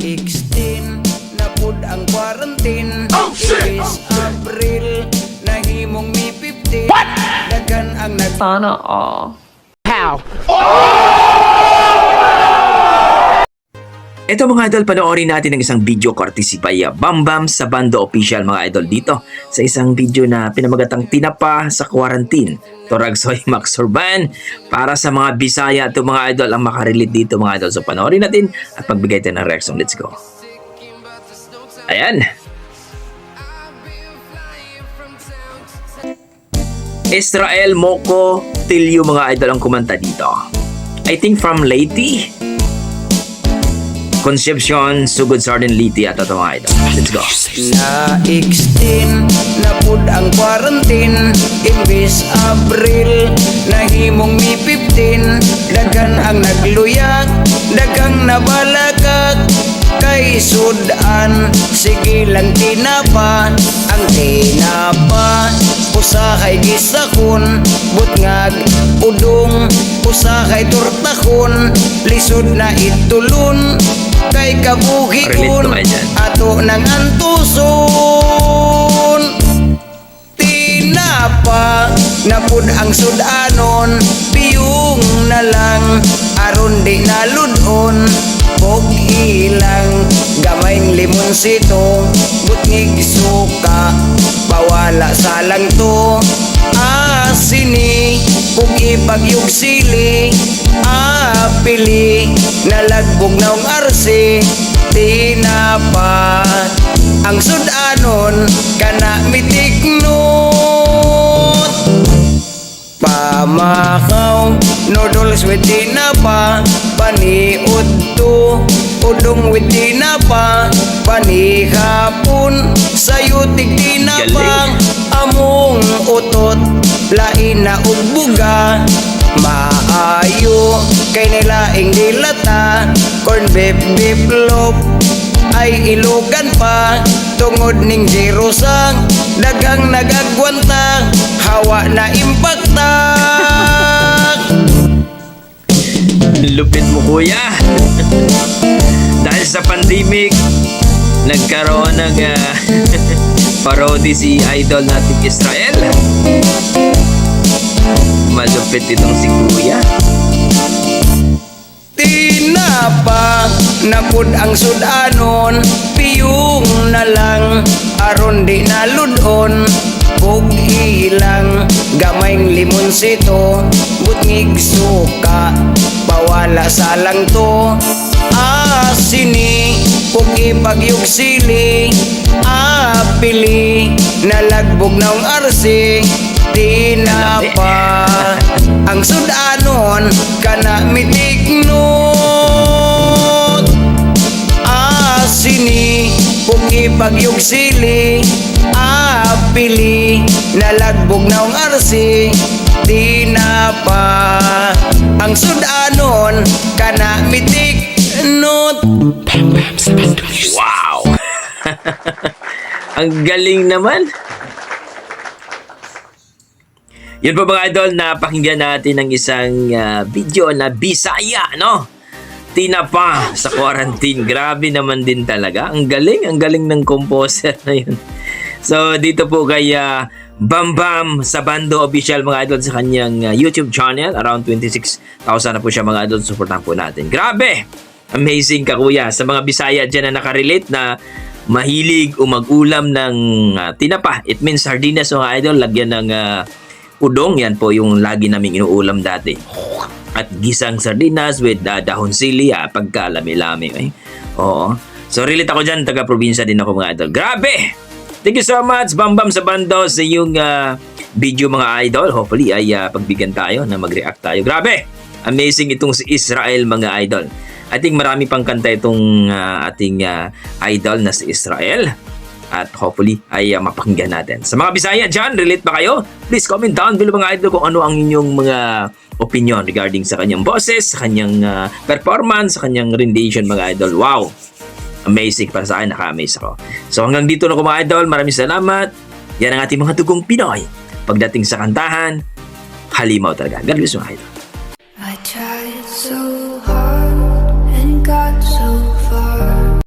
extend na pud ang quarantine. Oh, shit! Imbes April nahimong May 15. Daghan ang Sana all. Ito mga idol, panoorin natin ng isang video courtesy by Bambam sa Bando Official mga idol dito sa isang video na pinamagatang Tinapa sa Quarantine. Toragsoy Maxurban para sa mga Bisaya ito mga idol ang makarelate dito mga idol. So panoorin natin at pagbigay tayo ng reaction. Let's go. Ayan. Israel Moko Tilio mga idol ang kumanta dito. I think from Leyte. Concepcion, Sugod Sardin, Liti at ito mga idol. Let's go. Na-extend na pud ang quarantine. Imbes April nahimong May 15. Daghan ang nagluyag, daghang nabalagag. Kay sudan, sige lang tinapa. Ang tinapa, usahay gisakon. Butngag, udong, usahay turtakon. Lisod na itulon. Kay kabuhion ato nang antuson. Tinapa na pud ang sudanon. Piyong na lang aron di naludon. Bog ilang gamayng limonsito. Butngig suka bawala sa lang to. Asini ug ipagyug sili. Apili nalagbog naong arsi. Tinapa ang sudanon kana mitiknot. Pamakaw noodles with tinapa. Paniud to udong with tinapa. Panihapon sayutig tinapa. Among utot lain na ug buga. Maayo kay nilaing dilata. Corn beef beefloaf ay ilugan pa. Tungod ning zero sang dagang nagagwanta. Hawa na impakta. Lupit mo kuya. Dahil sa pandemic nagkaroon ng parody si idol natin Israel. Malupit itong si kuya. Tinapa na pud ang sudanon. Piyong na lang aron di naludon. Bog ilang gamayng limonsito. Butngig suka bawala sa lang to. Asini ug ipagyug sili. Apili nalagbog naong arsi. Tinapa ang sudanon kana mitiknot. Asini ug ipagyug sili. Apili nalagbog naong arsi. Tinapa ang sudanon kana mitiknot. Wow! Ang galing naman. Yun po mga idol, napakinggan natin ng isang video na Bisaya, no? Tinapa sa quarantine. Grabe naman din talaga. Ang galing ng composer na yun. So, dito po kay Bambam sa Bando Official mga idol sa kanyang YouTube channel. Around 26,000 na po siya mga idol. Supportan po natin. Grabe! Amazing ka kuya. Sa mga Bisaya dyan na nakarelate na mahilig o mag-ulam ng tinapa. It means sardinas mga idol. Lagyan ng udong, yan po yung lagi naming inuulam dati. At gisang sardinas with dahon sili, pagka lami-lami. Oo. So, relate ako dyan, taga-probinsya din ako mga idol. Grabe! Thank you so much, Bambam sa Bando, sa yung video mga idol. Hopefully ay pagbigyan tayo na mag-react tayo. Grabe! Amazing itong si Israel mga idol. I think marami pang kanta itong ating idol na si Israel. At hopefully ay mapakinggan natin. Sa mga Bisaya dyan, relate ba kayo? Please comment down below mga idol kung ano ang inyong mga opinion regarding sa kanyang boses, sa kanyang performance, sa kanyang rendition mga idol. Wow! Amazing para sa akin, naka-amaze ako. So hanggang dito na ko mga idol, maraming salamat. Yan ang ating mga tugong Pinoy. Pagdating sa kantahan, halimaw talaga. God bless mga idol.